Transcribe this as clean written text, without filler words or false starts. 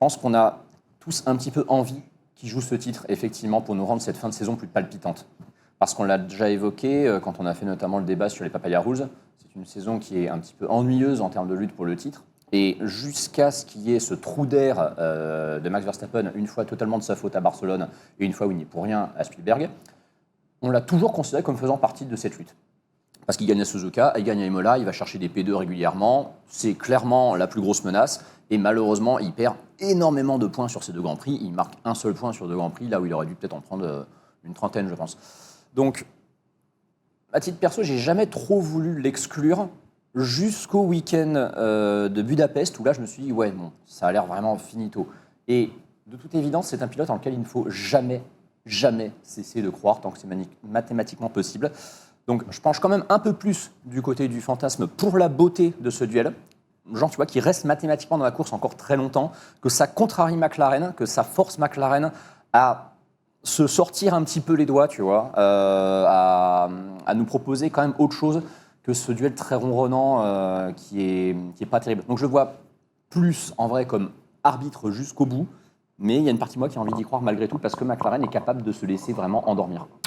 pense qu'on a tous un petit peu envie qu'il joue ce titre, effectivement, pour nous rendre cette fin de saison plus palpitante. Parce qu'on l'a déjà évoqué quand on a fait notamment le débat sur les Papaya Rules. C'est une saison qui est un petit peu ennuyeuse en termes de lutte pour le titre. Et jusqu'à ce qu'il y ait ce trou d'air de Max Verstappen, une fois totalement de sa faute à Barcelone et une fois où il n'est pour rien à Spielberg, on l'a toujours considéré comme faisant partie de cette lutte. Parce qu'il gagne à Suzuka, il gagne à Imola, il va chercher des P2 régulièrement. C'est clairement la plus grosse menace. Et malheureusement, il perd énormément de points sur ces 2 Grands Prix. Il marque un seul point sur 2 Grands Prix, là où il aurait dû peut-être en prendre une trentaine, je pense. Donc, à titre perso, j'ai jamais trop voulu l'exclure jusqu'au week-end de Budapest, où là, je me suis dit, ouais, bon, ça a l'air vraiment finito. Et de toute évidence, c'est un pilote en lequel il ne faut jamais cesser de croire tant que c'est mathématiquement possible. Donc, je penche quand même un peu plus du côté du fantasme pour la beauté de ce duel. Genre, tu vois, qui reste mathématiquement dans la course encore très longtemps, que ça contrarie McLaren, que ça force McLaren à se sortir un petit peu les doigts, tu vois, à nous proposer quand même autre chose que ce duel très ronronnant qui est pas terrible. Donc, je le vois plus, en vrai, comme arbitre jusqu'au bout, mais il y a une partie de moi qui a envie d'y croire malgré tout, parce que McLaren est capable de se laisser vraiment endormir.